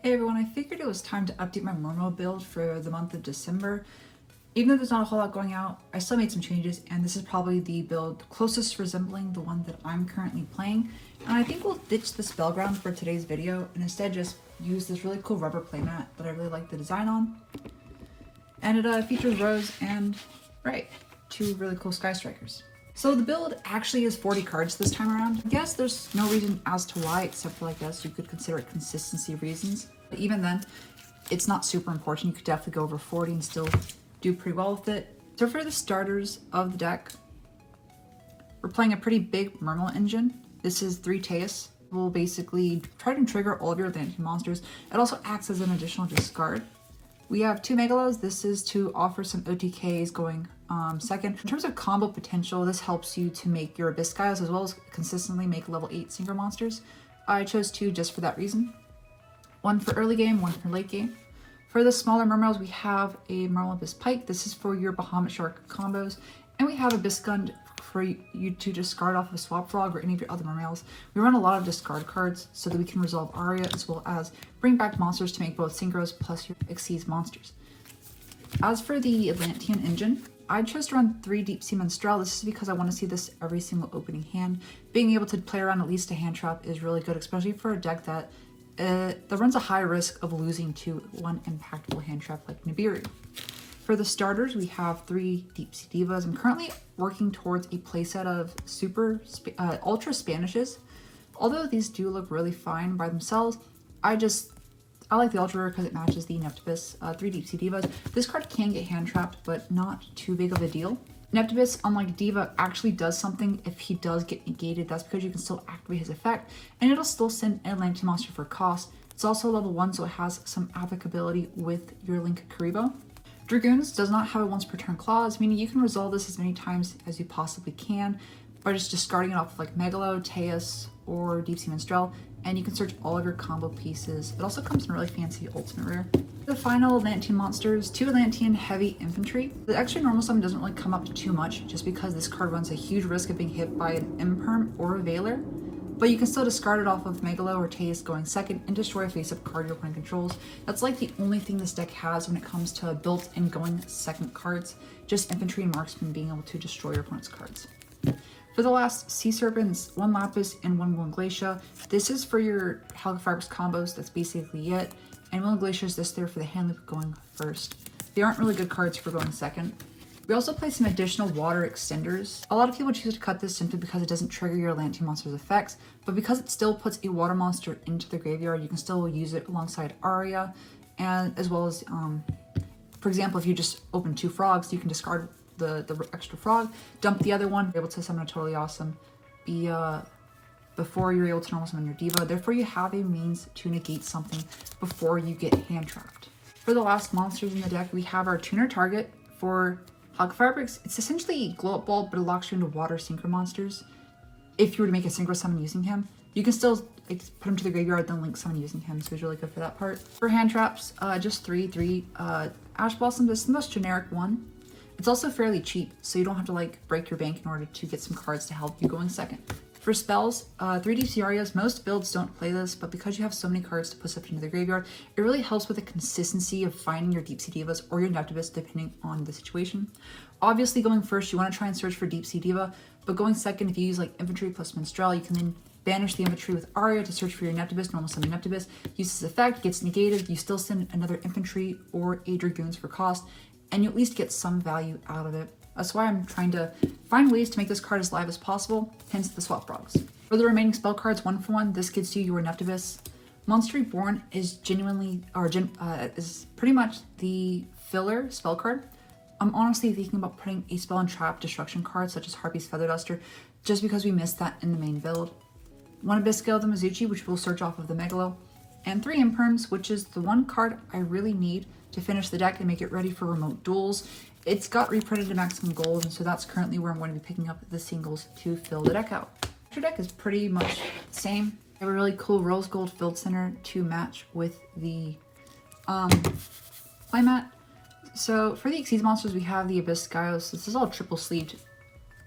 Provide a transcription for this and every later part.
Hey everyone, I figured it was time to update my Mermail build for the month of December. Even though there's not a whole lot going out, I still made some changes, and this is probably the build closest resembling the one that I'm currently playing. And I think we'll ditch the spellground for today's video and instead just use this really cool rubber playmat that I really like the design on. And it features Rose and two really cool Sky Strikers. So the build actually is 40 cards this time around. I guess there's no reason as to why, except for, I guess, you could consider it consistency reasons. But even then, it's not super important. You could definitely go over 40 and still do pretty well with it. So for the starters of the deck, we're playing a pretty big Mermail engine. This is 3 Teus. We'll basically try to trigger all of your Atlantean monsters. It also acts as an additional discard. We have 2 Megalos. This is to offer some OTKs going second. In terms of combo potential, this helps you to make your Abyss-Skyos as well as consistently make level 8 synchro monsters. I chose 2 just for that reason. 1 for early game, 1 for late game. For the smaller Mermails, we have a Mermail Abyss Pike. This is for your Bahamut Shark combos. And we have Abyss Gun for you to discard off of Swap Frog or any of your other Mermails. We run a lot of discard cards so that we can resolve Aria as well as bring back monsters to make both synchros plus your Xyz monsters. As for the Atlantean engine, I chose to run 3 Deep Sea Minstrel. This is because I want to see this every single opening hand. Being able to play around at least a hand trap is really good, especially for a deck that runs a high risk of losing to one impactful hand trap like Nibiru. For the starters, we have 3 Deep Sea Divas. I'm currently working towards a playset of Ultra Spanishes. Although these do look really fine by themselves, I like the Ultra Rare because it matches the Neptibus. 3 Deep Sea Divas. This card can get hand trapped, but not too big of a deal. Neptibus, unlike Diva, actually does something if he does get negated. That's because you can still activate his effect, and it'll still send an Atlantean monster for cost. It's also level 1, so it has some applicability with your Link Karibo. Dragoons does not have a once per turn clause, meaning you can resolve this as many times as you possibly can by just discarding it off of like Megalo, Teus, or Deep Sea Minstrel, and you can search all of your combo pieces. It also comes in really fancy ultimate rare. The final Atlantean monsters, 2 Atlantean heavy infantry. The extra normal summon doesn't really come up too much just because this card runs a huge risk of being hit by an Imperm or a Veiler, but you can still discard it off of Megalo or Teus going second and destroy a face-up card your opponent controls. That's like the only thing this deck has when it comes to built-in going second cards, just infantry and marksman being able to destroy your opponent's cards. For the last, Sea Serpents, 1 Lapis and 1 Will Glacia. This is for your Halifax combos, that's basically it. And Will Glacia is this there for the hand loop going first. They aren't really good cards for going second. We also play some additional water extenders. A lot of people choose to cut this simply because it doesn't trigger your Atlantean monster's effects, but because it still puts a water monster into the graveyard, you can still use it alongside Aria, and as well as, for example, if you just open 2 frogs, you can discard the extra frog, dump the other one, able to summon a totally awesome before you're able to normal summon your diva. Therefore, you have a means to negate something before you get hand trapped. For the last monsters in the deck, we have our tuner target for Hog Fabrics. It's essentially a glow up ball, but it locks you into water synchro monsters. If you were to make a synchro summon using him, you can still put him to the graveyard, then link summon using him, so he's really good for that part. For hand traps, just 3 Ash Blossom. This is the most generic one. It's also fairly cheap, so you don't have to like break your bank in order to get some cards to help you going second. For spells, 3 Deep Sea Arias. Most builds don't play this, but because you have so many cards to put stuff into the graveyard, it really helps with the consistency of finding your Deep Sea Divas or your Neptibus depending on the situation. Obviously, going first, you want to try and search for Deep Sea Diva, but going second, if you use like Infantry plus Minstrel, you can then banish the infantry with Aria to search for your Neptibus, normal summon Neptibus, use this effect, gets negated, you still send another infantry or a Dragoons for cost, and you at least get some value out of it. That's why I'm trying to find ways to make this card as live as possible, hence the swap frogs. For the remaining spell cards, 1 for 1, this gets you your Neptibus. Monster Reborn is is pretty much the filler spell card. I'm honestly thinking about putting a spell and trap destruction card such as Harpy's Feather Duster, just because we missed that in the main build. 1 Abyss Scale of the Mizuchi, which we'll search off of the Megalo, and 3 Imperms, which is the one card I really need to finish the deck and make it ready for remote duels. It's got reprinted to maximum gold, and so that's currently where I'm going to be picking up the singles to fill the deck out. Your deck is pretty much the same. I have a really cool rose gold filled center to match with the playmat. So for the Xyz monsters, we have the Abyss-Skyos. This is all triple sleeved,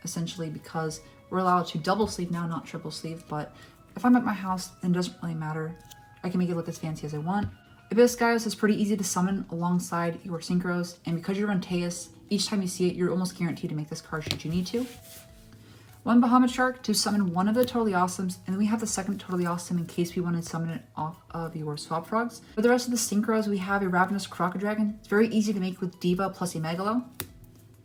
essentially, because we're allowed to double sleeve now, not triple sleeve, but if I'm at my house, then it doesn't really matter. I can make it look as fancy as I want. Abyssgaios is pretty easy to summon alongside your Synchros, and because you run Teus, each time you see it, you're almost guaranteed to make this card should you need to. One Bahamut Shark to summon one of the Totally Awesomes, and then we have the second Totally Awesome in case we want to summon it off of your Swap Frogs. For the rest of the Synchros, we have a Ravenous Crocodragon. It's very easy to make with Diva plus a Megalo.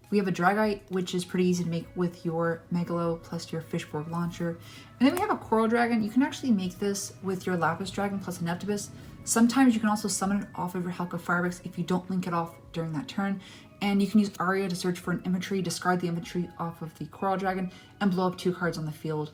We have a Dragite, which is pretty easy to make with your Megalo plus your Fishborg Launcher. And then we have a Coral Dragon. You can actually make this with your Lapis Dragon plus a Neptibus. Sometimes you can also summon it off of your Helka Firebricks if you don't link it off during that turn. And you can use Aria to search for an infantry, discard the infantry off of the Coral Dragon, and blow up 2 cards on the field.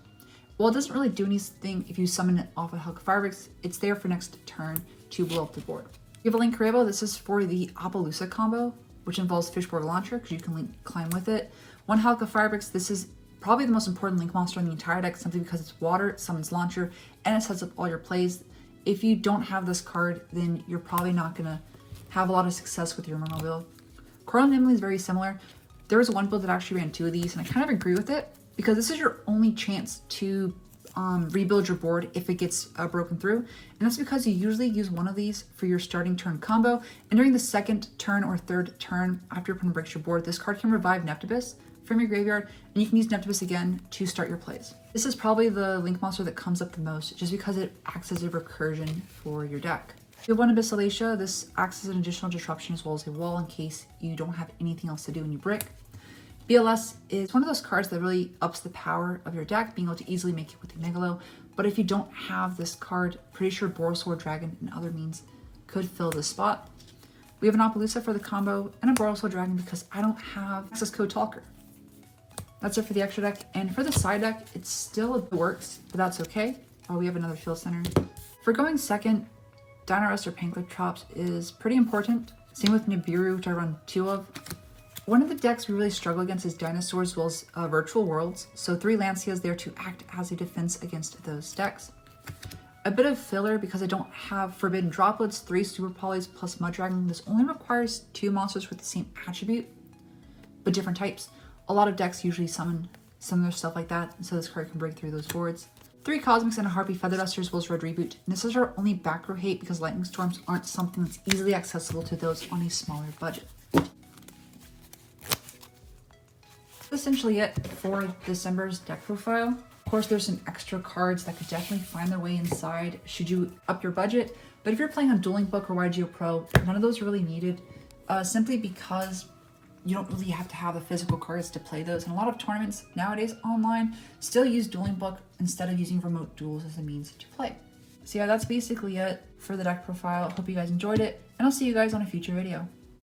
While it doesn't really do anything if you summon it off of Helka Firebricks, it's there for next turn to blow up the board. You have a Link Rabo. This is for the Appaloosa combo, which involves Fishborg Launcher because you can link climb with it. One Helka Firebricks. This is probably the most important link monster in the entire deck simply because it's water, it summons Launcher, and it sets up all your plays. If you don't have this card, then you're probably not going to have a lot of success with your Mermail build. Coral Nimble is very similar. There was one build that actually ran 2 of these, and I kind of agree with it because this is your only chance to rebuild your board if it gets broken through. And that's because you usually use one of these for your starting turn combo, and during the second turn or third turn after your opponent breaks your board, this card can revive Neptibus from your graveyard, and you can use Neptibus again to start your plays. This is probably the link monster that comes up the most just because it acts as a recursion for your deck. You have one Abyssalacia. This acts as an additional disruption as well as a wall in case you don't have anything else to do when you brick. BLS is one of those cards that really ups the power of your deck, being able to easily make it with the Megalo. But if you don't have this card, pretty sure Borrelsword Dragon and other means could fill this spot. We have an Appaloosa for the combo and a Borrelsword Dragon because I don't have Accesscode Talker. That's it for the extra deck. And for the side deck, it still works, but that's okay. We have another Field Center. For going second, Dino Rest or Panclytrops is pretty important. Same with Nibiru, which I run 2 of. One of the decks we really struggle against is Dinosaurs as well as Virtual Worlds. So 3 Lancias there to act as a defense against those decks. A bit of filler because I don't have Forbidden Droplets, 3 Super Polys plus Mud Dragon. This only requires 2 monsters with the same attribute, but different types. A lot of decks usually summon similar stuff like that, and so this card can break through those boards. 3 Cosmics and a Harpy Feather Duster as well as Red Reboot. And this is our only back row hate because Lightning Storms aren't something that's easily accessible to those on a smaller budget. That's essentially it for December's deck profile. Of course, there's some extra cards that could definitely find their way inside should you up your budget. But if you're playing on Dueling Book or YGO Pro, none of those are really needed simply because you don't really have to have the physical cards to play those. And a lot of tournaments nowadays online still use Dueling Book instead of using remote duels as a means to play. So yeah, that's basically it for the deck profile. Hope you guys enjoyed it, and I'll see you guys on a future video.